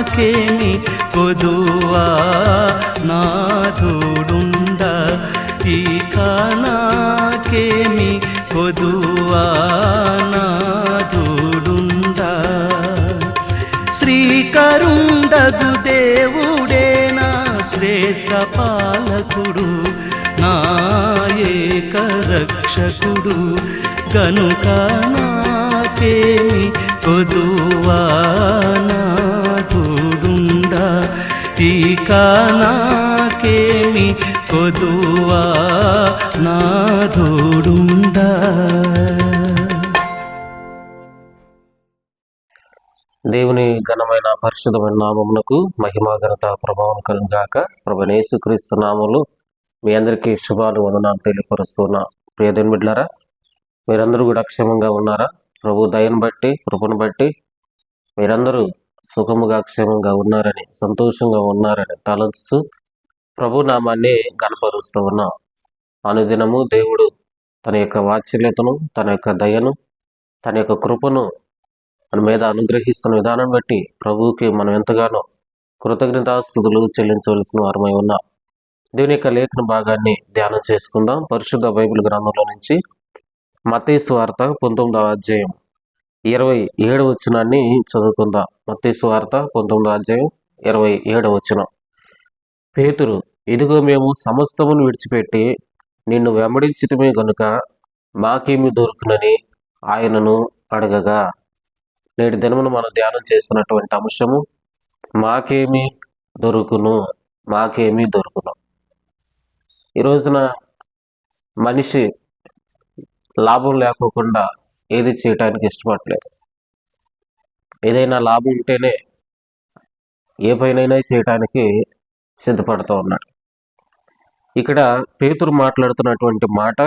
నాకేమి కొదువా నాథుడుండ ఇక నాకేమి కొదువా నాథుడుండ శ్రీకరుండగు దేవుడే నా శ్రేష్ఠ పాలకుడు నా ఏక రక్షకుడు గనుక నాకేమి కొదువా నాథుడుండ ఇక నాకేమి కొదువా నాథుడుండ. దేవుని ఘనమైన పరిశుద్ధమైన నామమునకు మహిమా ఘనత ప్రభావం కలుగాక. ప్రభువైన యేసుక్రీస్తు నామములో మీ అందరికీ శుభాలు వందనాలు తెలియపరుస్తున్నా. ప్రియదేవుని బిడ్డలారా, మీరందరూ కూడా క్షేమంగా ఉన్నారా? ప్రభు దయను బట్టి కృపను బట్టి మీరందరూ సుఖముగా క్షేమంగా ఉన్నారని సంతోషంగా ఉన్నారని తలంచుతూ ప్రభు నామాన్ని గణపరుస్తూ ఉన్నాం. అనుదినము దేవుడు తన యొక్క వాత్సల్యతను, తన యొక్క దయను, తన యొక్క కృపను మన మీద అనుగ్రహిస్తున్న విధానం బట్టి ప్రభువుకి మనం ఎంతగానో కృతజ్ఞతాస్తుతులు చెల్లించవలసిన వారమై ఉన్నాం. దేవుని యొక్క లేఖన భాగాన్ని ధ్యానం చేసుకుందాం. పరిశుద్ధ బైబిల్ గ్రంథంలో నుంచి మత్తయి సువార్త 19వ అధ్యాయం 27వ వచనాన్ని చదువుకుందాం. మత్తయి సువార్త 19వ అధ్యాయం 27వ వచనం. పేతురు, ఇదిగో మేము సమస్తమును విడిచిపెట్టి నిన్ను వెంబడించితిమే గనుక మాకేమి దొరుకునని ఆయనను అడగగా. నేటి దినమును మనం ధ్యానం చేస్తున్నటువంటి అంశము మాకేమి దొరుకును, మాకేమి దొరుకును. ఈ రోజున మనిషి లాభం లేకోకుండా ఏది చేయటానికి ఇష్టపడలేదు. ఏదైనా లాభం ఉంటేనే ఏ పైనైనా చేయటానికి సిద్ధపడుతూ ఉన్నాడు. ఇక్కడ పేతురు మాట్లాడుతున్నటువంటి మాట,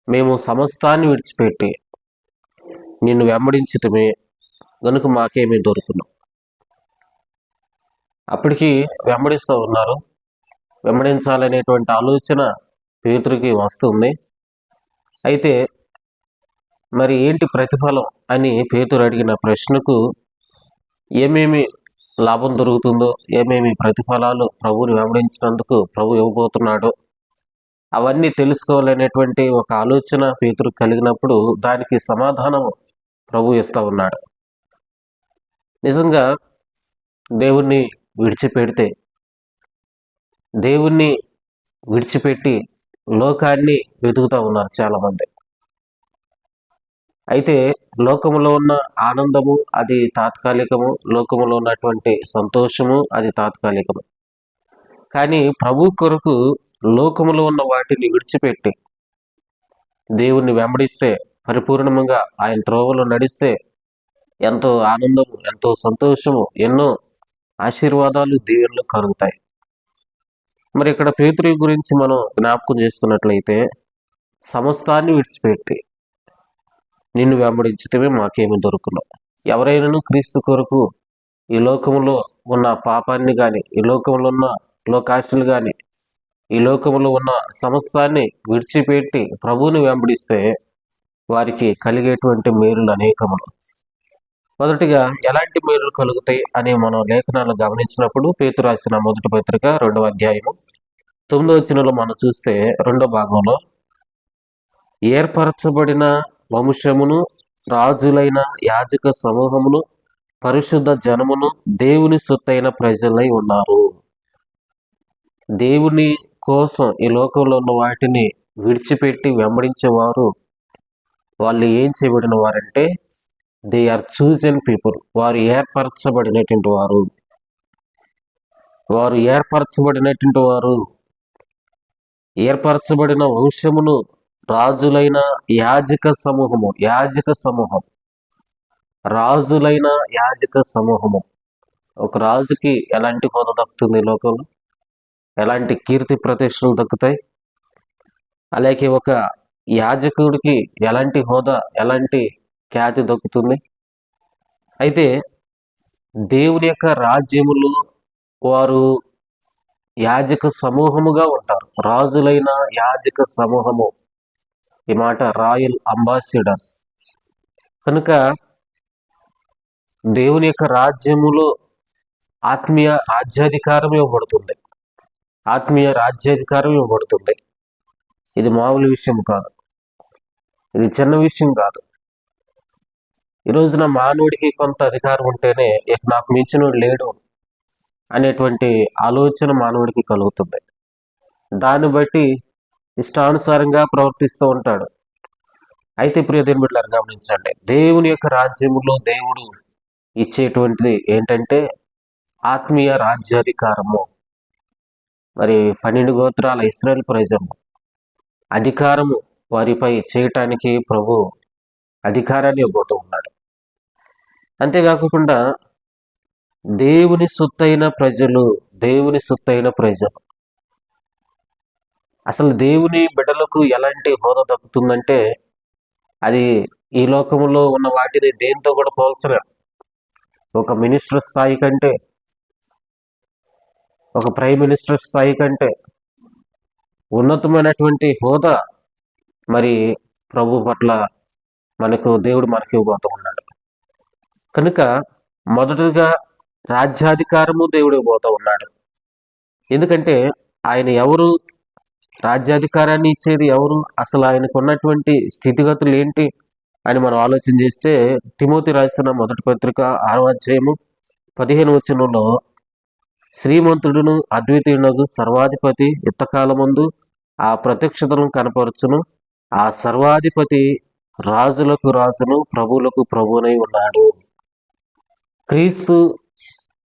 మేము సమస్తాన్ని విడిచిపెట్టి నిన్ను వెంబడించితమే గనుక మాకేమీ దొరుకును. అప్పటికి వెంబడిస్తూ ఉన్నారు. వెంబడించాలనేటువంటి ఆలోచన పేతురికి వస్తుంది. అయితే మరి ఏంటి ప్రతిఫలం అని పేతురు అడిగిన ప్రశ్నకు ఏమేమి లాభం దొరుకుతుందో, ఏమేమి ప్రతిఫలాలు ప్రభువుని వెంబడించినందుకు ప్రభు ఇవ్వబోతున్నాడో అవన్నీ తెలుసుకోవాలనేటువంటి ఒక ఆలోచన పేతురు కలిగినప్పుడు దానికి సమాధానం ప్రభు ఇస్తూ ఉన్నాడు. నిజంగా దేవుణ్ణి విడిచిపెడితే, దేవుణ్ణి విడిచిపెట్టి లోకాన్ని వెతుకుతూ ఉన్నారు చాలామంది. అయితే లోకములో ఉన్న ఆనందము అది తాత్కాలికము, లోకములో ఉన్నటువంటి సంతోషము అది తాత్కాలికము. కానీ ప్రభు కొరకు లోకములో ఉన్న వాటిని విడిచిపెట్టి దేవుణ్ణి వెంబడిస్తే, పరిపూర్ణంగా ఆయన త్రోవలో నడిస్తే ఎంతో ఆనందము, ఎంతో సంతోషము, ఎన్నో ఆశీర్వాదాలు దీవెనలు కలుగుతాయి. మరి ఇక్కడ పేతురు గురించి మనం జ్ఞాపకం చేసుకున్నట్లయితే, సమస్తాన్ని విడిచిపెట్టి నిన్ను వెంబడించితే మాకేమి దొరుకును. ఎవరైనాను క్రీస్తు కొరకు ఈ లోకంలో ఉన్న పాపాన్ని కానీ, ఈ లోకంలో ఉన్న లోకాశలు కానీ, ఈ లోకంలో ఉన్న సమస్తాన్ని విడిచిపెట్టి ప్రభువుని వెంబడిస్తే వారికి కలిగేటువంటి మేలులు అనేకములు. మొదటిగా ఎలాంటి మేలులు కలుగుతాయి అని మనం లేఖనాలను గమనించినప్పుడు పేతురు రాసిన మొదటి పత్రిక 2వ అధ్యాయము 9వ వచనంలో మనం చూస్తే 2వ భాగంలో, ఏర్పరచబడిన వంశమును, రాజులైన యాజక సమూహమును, పరిశుద్ధ జనమును, దేవుని సొత్తైన ప్రజలై ఉన్నారు. దేవుని కోసం ఈ లోకంలో ఉన్న వాటిని విడిచిపెట్టి వెంబడించేవారు వాళ్ళు ఏం చేయబడిన వారంటే, దే ఆర్ చూజన్ పీపుల్. వారు ఏర్పరచబడినటువంటి వారు, వారు ఏర్పరచబడినటువంటి వారు. ఏర్పరచబడిన వంశమును, రాజులైన యాజక సమూహము, యాజక సమూహం, రాజులైన యాజక సమూహము. ఒక రాజుకి ఎలాంటి హోదా దక్కుతుంది లోకంలో, ఎలాంటి కీర్తి ప్రతిష్టలు దక్కుతాయి, అలాగే ఒక యాజకుడికి ఎలాంటి హోదా, ఎలాంటి ఖ్యాతి దక్కుతుంది. అయితే దేవుని యొక్క రాజ్యములు వారు యాజక సమూహముగా ఉంటారు. రాజులైన యాజక సమూహము, ఈ మాట రాయల్ అంబాసిడర్స్. కనుక దేవుని యొక్క రాజ్యములో ఆత్మీయ రాజ్యాధికారం ఇవ్వబడుతుంది. ఆత్మీయ రాజ్యాధికారం ఇవ్వబడుతుంది. ఇది మామూలు విషయం కాదు, ఇది చిన్న విషయం కాదు. ఈ రోజున మానవుడికి కొంత అధికారం ఉంటేనే ఇక నాకు మించినోడు లేడు అనేటువంటి ఆలోచన మానవుడికి కలుగుతుంది. దాన్ని బట్టి ఇష్టానుసారంగా ప్రవర్తిస్తూ ఉంటాడు. అయితే ప్రియ దేవుని బిడ్డలారా గమనించండి, దేవుని యొక్క రాజ్యములో దేవుడు ఇచ్చేటువంటిది ఏంటంటే ఆత్మీయ రాజ్యాధికారము. మరి 12 గోత్రాల ఇశ్రాయేలు ప్రజలు అధికారము వారిపై చేయటానికి ప్రభు అధికారాన్ని ఇవ్వబోతూ ఉన్నాడు. అంతేకాకుండా దేవుని సొత్తైన ప్రజలు, దేవుని సొత్తైన ప్రజలు. అసలు దేవుని బిడ్డలకు ఎలాంటి హోదా దక్కుతుందంటే అది ఈ లోకంలో ఉన్న వాటిని దేంతో కూడా పోల్చలేం. ఒక మినిస్టర్ స్థాయి కంటే, ఒక ప్రైమ్ మినిస్టర్ స్థాయి కంటే ఉన్నతమైనటువంటి హోదా మరి ప్రభు పట్ల దేవుడు మనకి ఇవ్వబోతూ ఉన్నాడు. కనుక మొదటగా రాజ్యాధికారము దేవుడు ఇవ్వబోతూ ఉన్నాడు. ఎందుకంటే ఆయన ఎవరు, రాజ్యాధికారాన్ని ఇచ్చేది ఎవరు, అసలు ఆయనకు ఉన్నటువంటి స్థితిగతులు ఏంటి అని మనం ఆలోచన చేస్తే తిమోతి రాసిన మొదటి పత్రిక 6వ అధ్యాయము 15వ వచనంలో శ్రీమంతుడును అద్వితీయునగు సర్వాధిపతి యుద్ధకాలమందు ఆ ప్రత్యక్షతను కనపరచును. ఆ సర్వాధిపతి రాజులకు రాజును ప్రభువులకు ప్రభువునై ఉన్నాడు. క్రీస్తు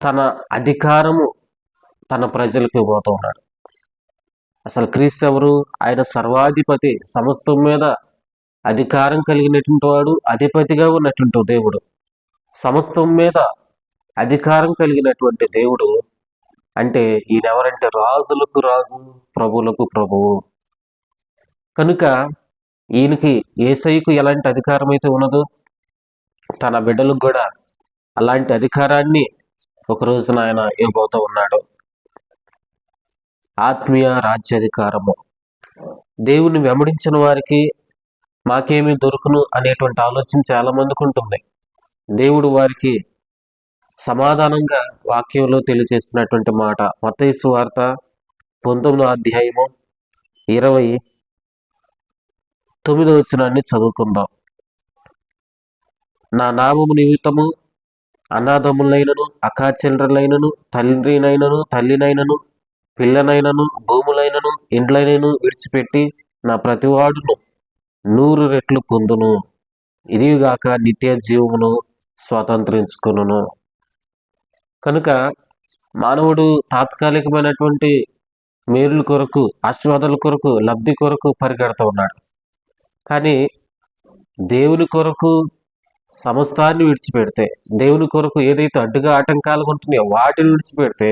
తన అధికారము తన ప్రజలకు ఇవ్వబోతూ ఉన్నాడు. అసలు క్రీస్తు ఎవరు? ఆయన సర్వాధిపతి, సమస్తం మీద అధికారం కలిగినటువంటి వాడు, అధిపతిగా ఉన్నటువంటి దేవుడు, సమస్తం మీద అధికారం కలిగినటువంటి దేవుడు. అంటే ఈయన ఎవరంటే రాజులకు రాజు, ప్రభువులకు ప్రభువు. కనుక ఈయనకి యేసయ్యకు ఎలాంటి అధికారం అయితే ఉన్నదో తన బిడ్డలకు కూడా అలాంటి అధికారాన్ని ఒక రోజున ఆయన ఇవ్వబోతూ ఉన్నాడు. ఆత్మీయ రాజ్యాధికారము. దేవుని వెంబడించిన వారికి మాకేమీ దొరుకును అనేటువంటి ఆలోచన చాలా మందికి ఉంటుంది. దేవుడు వారికి సమాధానంగా వాక్యంలో తెలియజేస్తున్నటువంటి మాట మత్తయి సువార్త 19వ అధ్యాయము 29వ వచనాన్ని చదువుకుందాం. నా నామము నిమిత్తము అనాథములైనను, అకాచెల్రలైనను, తండ్రినైనను, తల్లినైనను, పిల్లనైనను, భూములైనను, ఇండ్లైనను విడిచిపెట్టి నా ప్రతివాడును 100 రెట్లు పొందును, ఇదిగాక నిత్య జీవమును స్వతంత్రించుకును. కనుక మానవుడు తాత్కాలికమైనటువంటి మేలుల కొరకు, ఆశీర్వాదాల కొరకు, లబ్ధి కొరకు పరిగెడుతూ ఉన్నాడు. కానీ దేవుని కొరకు సమస్తాన్ని విడిచిపెడితే, దేవుని కొరకు ఏదైతే అడ్డుగా ఆటంకాలు ఉంటున్నాయో వాటిని విడిచిపెడితే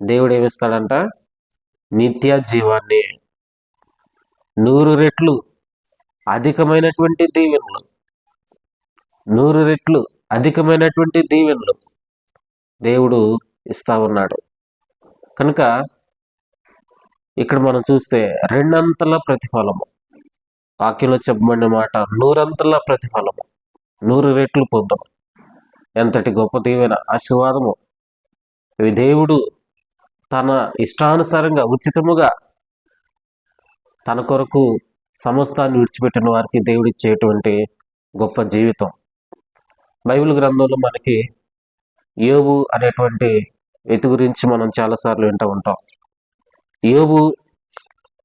దేవుడు ఏమిస్తాడంట? నిత్య జీవాన్ని, 100 రెట్లు అధికమైనటువంటి దీవెనలు, 100 రెట్లు అధికమైనటువంటి దీవెనలు దేవుడు ఇస్తా ఉన్నాడు. కనుక ఇక్కడ మనం చూస్తే 2 అంతల ప్రతిఫలము, వాక్యంలో చెప్పబడిన మాట 100 అంతల ప్రతిఫలము, 100 రెట్లు పొందము. ఎంతటి గొప్ప దీవెన, ఆశీర్వాదము! ఇవి దేవుడు తన ఇష్టానుసారంగా ఉచితముగా తన కొరకు సమస్తాన్ని విడిచిపెట్టిన వారికి దేవుడు ఇచ్చేటువంటి గొప్ప జీవితం. బైబిల్ గ్రంథంలో మనకి యోబు అనేటువంటి వ్యక్తి గురించి మనం చాలాసార్లు వింటూ ఉంటాం. యోబు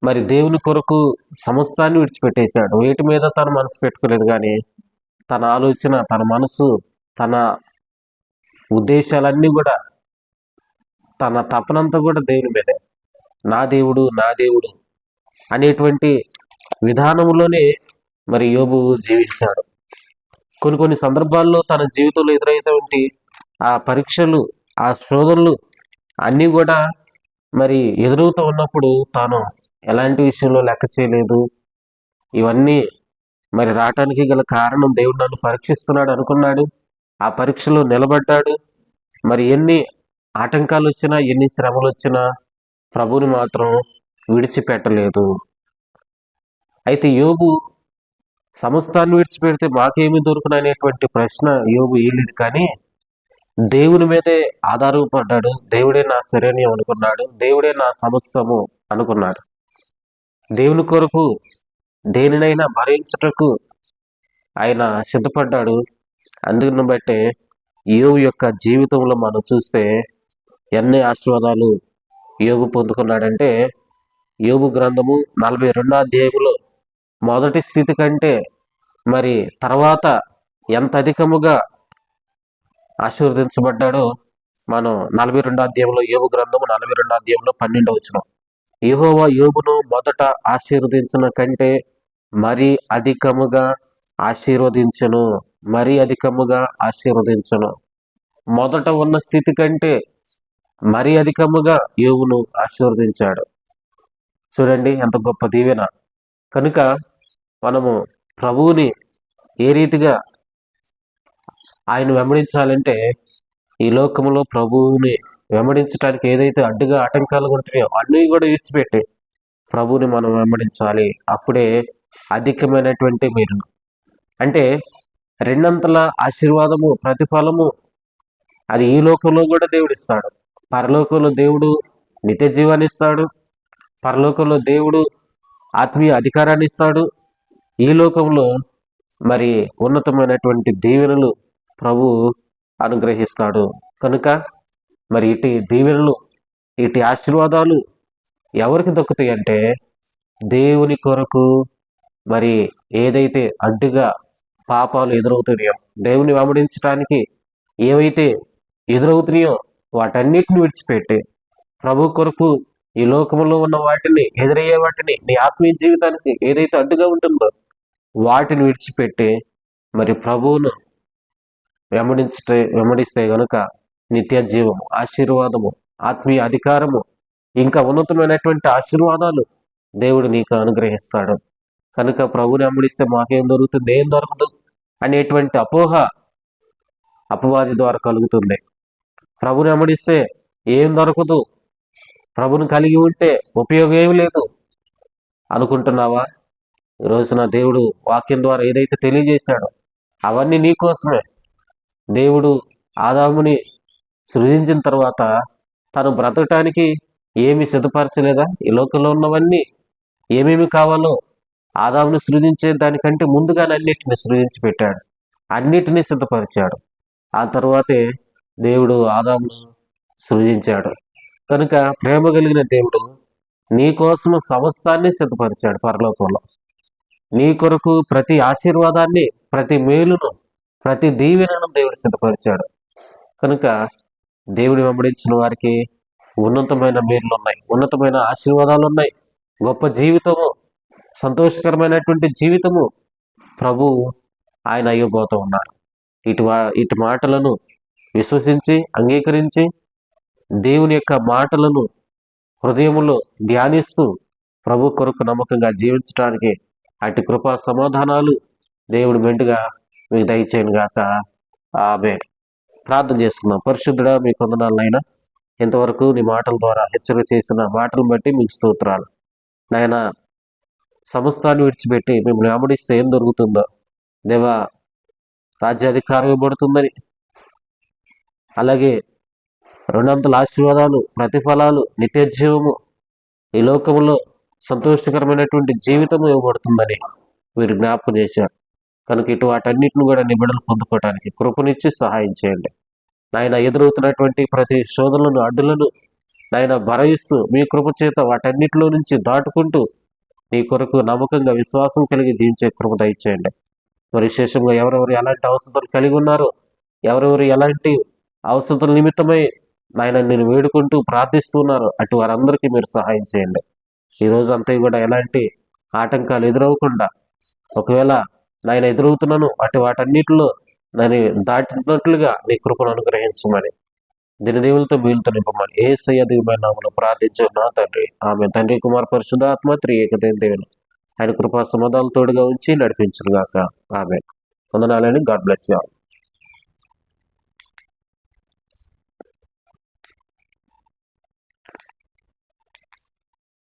మరి దేవుని కొరకు సమస్తాన్ని విడిచిపెట్టేశాడు. వేటి మీద తన మనసు పెట్టుకోలేదు, కానీ తన ఆలోచన, తన మనసు, తన ఉద్దేశాలన్నీ కూడా, తన తపనంతా కూడా దేవుని మీదే. నా దేవుడు, నా దేవుడు అనేటువంటి విధానంలోనే మరి యోబు జీవించాడు. కొన్ని సందర్భాల్లో తన జీవితంలో ఎదురైనటువంటి ఆ పరీక్షలు, ఆ శోధనలు అన్నీ కూడా మరి ఎదురవుతూ ఉన్నప్పుడు తాను ఎలాంటి విషయంలో లెక్క చేయలేదు. ఇవన్నీ మరి రావటానికి గల కారణం దేవుడు నన్ను పరీక్షిస్తున్నాడు అనుకున్నాడు. ఆ పరీక్షలో నిలబడ్డాడు. మరి ఎన్ని ఆటంకాలు వచ్చినా, ఎన్ని శ్రమలు వచ్చినా ప్రభువుని మాత్రం విడిచిపెట్టలేదు. అయితే యోబు సమస్తాన్ని విడిచిపెడితే మాకేమి దొరుకుననేటువంటి ప్రశ్న యోబు ఏలేదు. కానీ దేవుని మీదే ఆధారపడ్డాడు. దేవుడే నా శరణ్యం అనుకున్నాడు. దేవుడే నా సమస్తము అనుకున్నాడు. దేవుని కొరకు దేనినైనా భరించుటకు ఆయన సిద్ధపడ్డాడు. అందుకుని బట్టే యోబు యొక్క జీవితంలో మనం చూస్తే ఎన్ని ఆశీర్వాదాలు యోబు పొందుకున్నాడంటే, యోబు గ్రంథము 42వ అధ్యాయములో మొదటి స్థితి కంటే మరి తర్వాత ఎంత అధికముగా ఆశీర్వదించబడ్డాడో మనం 42వ అధ్యాయంలో, యోబు గ్రంథము 42వ అధ్యాయంలో 12వ వచనం, యెహోవా యోబును మొదట ఆశీర్వదించిన కంటే మరీ అధికముగా ఆశీర్వదించను, మరీ అధికముగా ఆశీర్వదించను. మొదట ఉన్న స్థితి కంటే మరీ అధికముగా యోబును ఆశీర్వదించాడు. చూడండి ఎంత గొప్ప దీవెన. కనుక మనము ప్రభువుని ఏ రీతిగా ఆయన వెంబడించాలంటే, ఈ లోకంలో ప్రభువుని వెంబడించడానికి ఏదైతే అడ్డుగా ఆటంకాలు ఉంటున్నాయో అన్నీ కూడా విడిచిపెట్టి ప్రభువుని మనం వెంబడించాలి. అప్పుడే అధికమైనటువంటి మీరు అంటే రెండంతల ఆశీర్వాదము, ప్రతిఫలము అది ఈ లోకంలో కూడా దేవుడు ఇస్తాడు. పరలోకంలో దేవుడు నిత్య జీవాన్ని ఇస్తాడు. పరలోకంలో దేవుడు ఆత్మీయ అధికారాన్ని ఇస్తాడు. ఈ లోకంలో మరి ఉన్నతమైనటువంటి దీవెనలు ప్రభు అనుగ్రహిస్తాడు. కనుక మరి ఇటు దీవెనలు, ఇటు ఆశీర్వాదాలు ఎవరికి దక్కుతాయి అంటే, దేవుని కొరకు మరి ఏదైతే అడ్డుగా పాపాలు ఎదురవుతున్నాయో, దేవుని వెంబడించడానికి ఏవైతే ఎదురవుతున్నాయో వాటన్నిటిని విడిచిపెట్టి ప్రభు కొరకు ఈ లోకంలో ఉన్న వాటిని, ఎదురయ్యే వాటిని, నీ ఆత్మీయ జీవితానికి ఏదైతే అడ్డుగా ఉంటుందో వాటిని విడిచిపెట్టి మరి ప్రభువును వెంబడిస్తే గనుక నిత్య జీవము, ఆశీర్వాదము, ఆత్మీయ అధికారము, ఇంకా ఉన్నతమైనటువంటి ఆశీర్వాదాలు దేవుడు నీకు అనుగ్రహిస్తాడు. కనుక ప్రభువుని వెంబడిస్తే మాకేం దొరుకుతుంది, ఏం దొరకదు అనేటువంటి అపోహ అపవాది ద్వారా కలుగుతుంది. ప్రభుని వెంబడిస్తే ఏం దొరకదు, ప్రభుని కలిగి ఉంటే ఉపయోగం ఏమి లేదు అనుకుంటున్నావా? ఈ రోజున దేవుడు వాక్యం ద్వారా ఏదైతే తెలియజేశాడో అవన్నీ నీ కోసమే. దేవుడు ఆదాముని సృజించిన తర్వాత తను బ్రతకటానికి ఏమి సిద్ధపరచలేదా? ఈ లోకంలో ఉన్నవన్నీ ఏమేమి కావాలో ఆదాముని సృజించే దానికంటే ముందుగానే అన్నిటిని సృజించి పెట్టాడు, అన్నిటినీ సిద్ధపరిచాడు. ఆ తర్వాతే దేవుడు ఆదామును సృజించాడు. కనుక ప్రేమ కలిగిన దేవుడు నీ కోసము సమస్తాన్ని సిద్ధపరిచాడు. పరలోకంలో నీ కొరకు ప్రతి ఆశీర్వాదాన్ని, ప్రతి మేలును, ప్రతి దీవెనను దేవుడు సిద్ధపరిచాడు. కనుక దేవుని వెంబడించిన వారికి ఉన్నతమైన మేలులు ఉన్నాయి, ఉన్నతమైన ఆశీర్వాదాలు ఉన్నాయి, గొప్ప జీవితము, సంతోషకరమైనటువంటి జీవితము ప్రభు ఆయన అయ్యబోతూ ఉన్నారు. ఇటు మాటలను విశ్వసించి అంగీకరించి దేవుని యొక్క మాటలను హృదయములో ధ్యానిస్తూ ప్రభు కొరకు నమ్మకంగా జీవించడానికి అటు కృపా సమాధానాలు దేవుడు మెండుగా మీకు దయచేయను గాక. ఆమేన్. ప్రార్థన చేస్తున్నాం. పరిశుద్ధుడా, మీ కొందనాలనైనా ఇంతవరకు నీ మాటల ద్వారా హెచ్చరిక చేసిన మాటలను బట్టి మీకు స్తోత్రాలు. నాయన, సమస్తాన్ని విడిచిపెట్టి మిమ్మల్ని వెంబడిస్తే ఏం దొరుకుతుందో దేవా, రాజ్యాధికారం ఇవ్వబడుతుందని, అలాగే రెండంతల ఆశీర్వాదాలు, ప్రతిఫలాలు, నిత్య జీవము, ఈ లోకంలో సంతోషకరమైనటువంటి జీవితము ఇవ్వబడుతుందని మీరు జ్ఞాపకం చేశారు. కనుక ఇటు వాటన్నిటిని కూడా నిబిడలు పొందుకోవడానికి కృపనిచ్చి సహాయం చేయండి. నాయన, ఎదురవుతున్నటువంటి ప్రతి శోధనలను, అడ్డులను నాయన భరయిస్తూ మీ కృప చేత వాటన్నిటిలో నుంచి దాటుకుంటూ నీ కొరకు నమ్మకంగా విశ్వాసం కలిగి జీవించే కృప దయచేయండి. మరి విశేషంగా ఎవరెవరు ఎలాంటి అవసరాలు కలిగి ఉన్నారో, ఎవరెవరు ఎలాంటి అవసరాల నిమిత్తమై నాయన నేను వేడుకుంటూ ప్రార్థిస్తున్నారో అటు వారందరికీ మీరు సహాయం చేయండి. ఈ రోజు అంతా కూడా ఎలాంటి ఆటంకాలు ఎదురవకుండా, ఒకవేళ నాయన ఎదురవుతున్నాను అటు వాటన్నిటిలో నేను దాటినట్లుగా నీ కృపను అనుగ్రహించమని, దినదేవులతో వీలుతో నింపమని యేసయ్య దివ్యమైన నామములో ప్రార్థించు నా తండ్రి. ఆమె తండ్రి, కుమార, పరిశుద్ధాత్మ త్రియేకదైన దేవుడు ఆయన కృపా సమాధానాలు తోడుగా ఉంచి నడిపించుగాక. ఆమె వందనాలని. God bless you all.